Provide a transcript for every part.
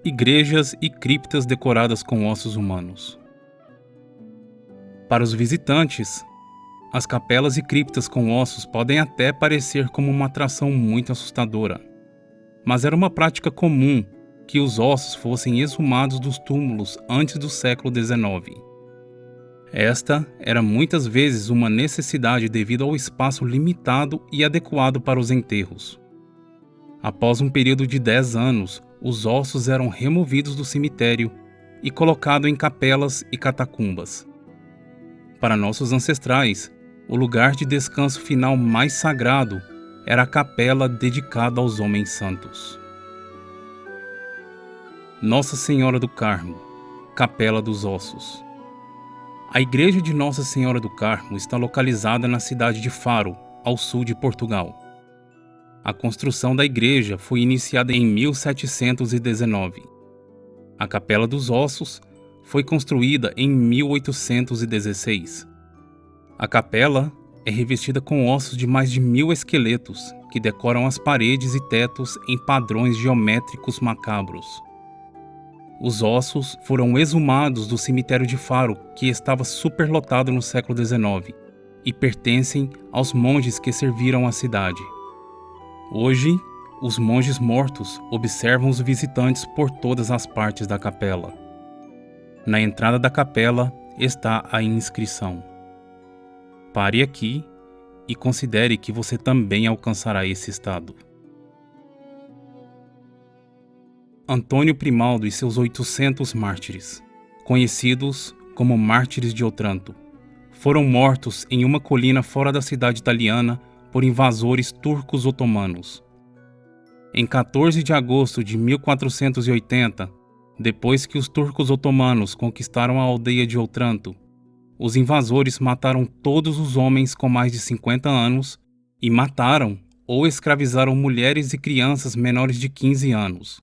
igrejas e criptas decoradas com ossos humanos. Para os visitantes, as capelas e criptas com ossos podem até parecer como uma atração muito assustadora, mas era uma prática comum que os ossos fossem exumados dos túmulos antes do século XIX. Esta era muitas vezes uma necessidade devido ao espaço limitado e adequado para os enterros. Após um período de 10 anos, os ossos eram removidos do cemitério e colocados em capelas e catacumbas. Para nossos ancestrais, o lugar de descanso final mais sagrado era a capela dedicada aos homens santos. Nossa Senhora do Carmo, Capela dos Ossos. A igreja de Nossa Senhora do Carmo está localizada na cidade de Faro, ao sul de Portugal. A construção da igreja foi iniciada em 1719. A Capela dos Ossos foi construída em 1816. A capela é revestida com ossos de mais de 1000 esqueletos que decoram as paredes e tetos em padrões geométricos macabros. Os ossos foram exumados do cemitério de Faro, que estava superlotado no século XIX, e pertencem aos monges que serviram a cidade. Hoje, os monges mortos observam os visitantes por todas as partes da capela. Na entrada da capela está a inscrição: "Pare aqui e considere que você também alcançará esse estado." Antônio Primaldo e seus 800 mártires, conhecidos como Mártires de Otranto, foram mortos em uma colina fora da cidade italiana por invasores turcos otomanos. Em 14 de agosto de 1480, depois que os turcos otomanos conquistaram a aldeia de Otranto, os invasores mataram todos os homens com mais de 50 anos e mataram ou escravizaram mulheres e crianças menores de 15 anos.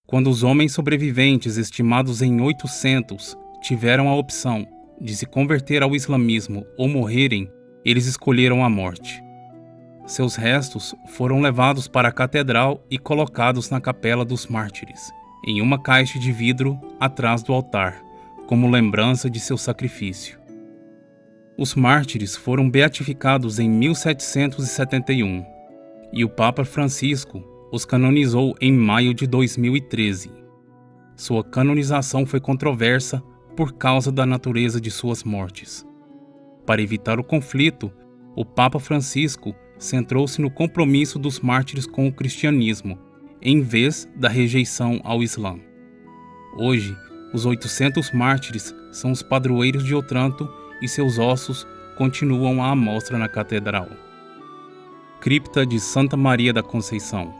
Quando os homens sobreviventes, estimados em 800, tiveram a opção de se converter ao islamismo ou morrerem, eles escolheram a morte. Seus restos foram levados para a catedral e colocados na Capela dos Mártires, em uma caixa de vidro atrás do altar, como lembrança de seu sacrifício. Os mártires foram beatificados em 1771 e o Papa Francisco os canonizou em maio de 2013. Sua canonização foi controversa por causa da natureza de suas mortes. Para evitar o conflito, o Papa Francisco centrou-se no compromisso dos mártires com o cristianismo, em vez da rejeição ao Islã. Hoje, os 800 mártires são os padroeiros de Otranto e seus ossos continuam à mostra na catedral. Cripta de Santa Maria da Conceição.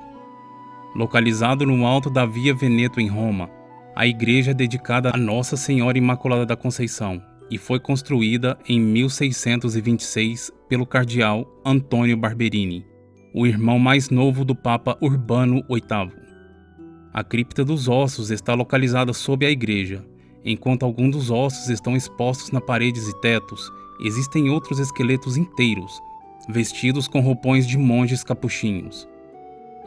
Localizado no alto da Via Veneto em Roma, a igreja é dedicada a Nossa Senhora Imaculada da Conceição e foi construída em 1626 pelo cardeal Antônio Barberini, o irmão mais novo do Papa Urbano VIII. A cripta dos ossos está localizada sob a igreja. Enquanto alguns dos ossos estão expostos nas paredes e tetos, existem outros esqueletos inteiros, vestidos com roupões de monges capuchinhos.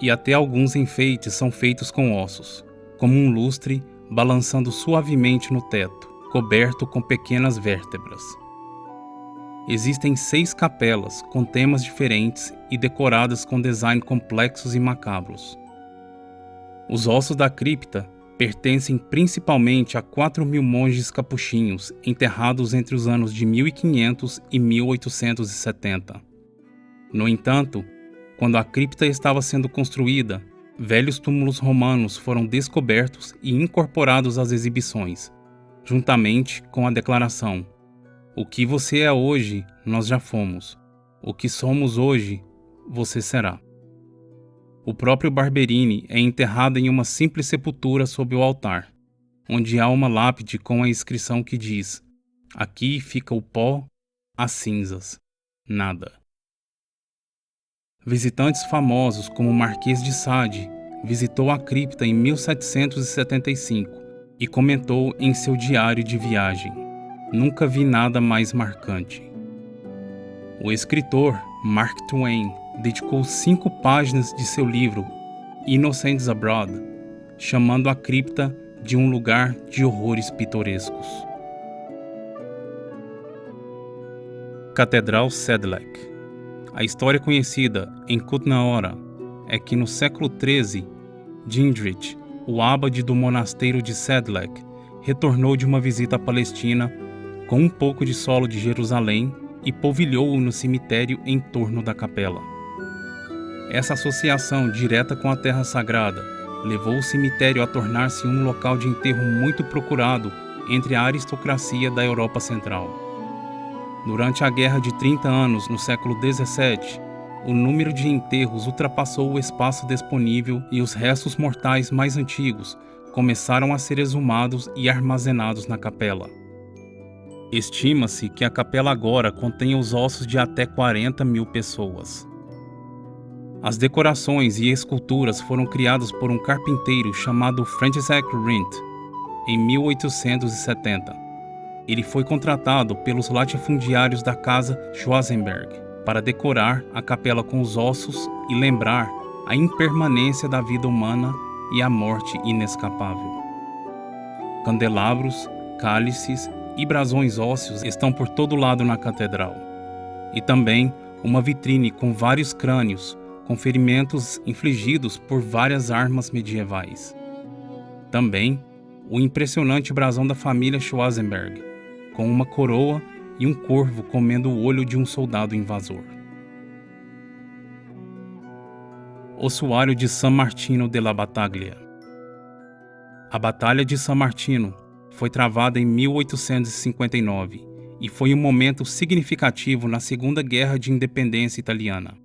E até alguns enfeites são feitos com ossos, como um lustre balançando suavemente no teto, coberto com pequenas vértebras. Existem 6 capelas com temas diferentes e decoradas com design complexos e macabros. Os ossos da cripta pertencem principalmente a 4.000 monges capuchinhos enterrados entre os anos de 1500 e 1870. No entanto, quando a cripta estava sendo construída, velhos túmulos romanos foram descobertos e incorporados às exibições, juntamente com a declaração: "O que você é hoje, nós já fomos. O que somos hoje, você será." O próprio Barberini é enterrado em uma simples sepultura sob o altar, onde há uma lápide com a inscrição que diz: "Aqui fica o pó, as cinzas, nada." Visitantes famosos como o Marquês de Sade visitou a cripta em 1775 e comentou em seu diário de viagem: "Nunca vi nada mais marcante." O escritor Mark Twain dedicou 5 páginas de seu livro Innocents Abroad chamando a cripta de um lugar de horrores pitorescos. Catedral Sedlec. A história conhecida em Kutna-Hora é que no século XIII, Gindrich, o abade do monasteiro de Sedlec, retornou de uma visita à Palestina com um pouco de solo de Jerusalém e polvilhou-o no cemitério em torno da capela. Essa associação direta com a terra sagrada levou o cemitério a tornar-se um local de enterro muito procurado entre a aristocracia da Europa Central. Durante a Guerra de 30 Anos, no século XVII, o número de enterros ultrapassou o espaço disponível e os restos mortais mais antigos começaram a ser exumados e armazenados na capela. Estima-se que a capela agora contenha os ossos de até 40 mil pessoas. As decorações e esculturas foram criadas por um carpinteiro chamado František Rint em 1870. Ele foi contratado pelos latifundiários da casa Schwarzenberg para decorar a capela com os ossos e lembrar a impermanência da vida humana e a morte inescapável. Candelabros, cálices e brasões ósseos estão por todo lado na catedral. E também uma vitrine com vários crânios, com ferimentos infligidos por várias armas medievais. Também o impressionante brasão da família Schwarzenberg, com uma coroa e um corvo comendo o olho de um soldado invasor. Ossuário de San Martino della Battaglia. A Batalha de San Martino foi travada em 1859 e foi um momento significativo na Segunda Guerra de Independência Italiana.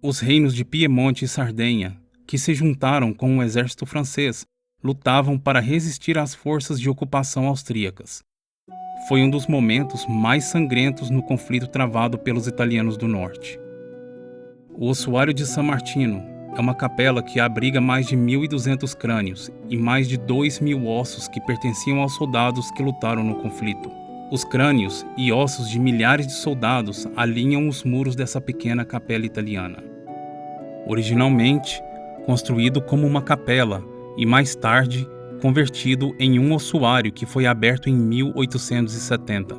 Os reinos de Piemonte e Sardenha, que se juntaram com o exército francês, lutavam para resistir às forças de ocupação austríacas. Foi um dos momentos mais sangrentos no conflito travado pelos italianos do norte. O Ossuário de San Martino é uma capela que abriga mais de 1.200 crânios e mais de 2.000 ossos que pertenciam aos soldados que lutaram no conflito. Os crânios e ossos de milhares de soldados alinham os muros dessa pequena capela italiana. Originalmente construído como uma capela e mais tarde convertido em um ossuário que foi aberto em 1870.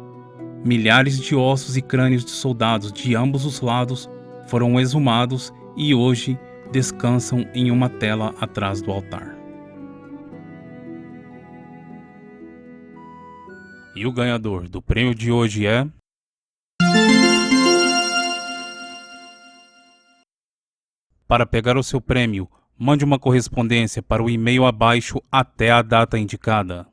Milhares de ossos e crânios de soldados de ambos os lados foram exumados e hoje descansam em uma tela atrás do altar. E o ganhador do prêmio de hoje é... Para pegar o seu prêmio, mande uma correspondência para o e-mail abaixo até a data indicada.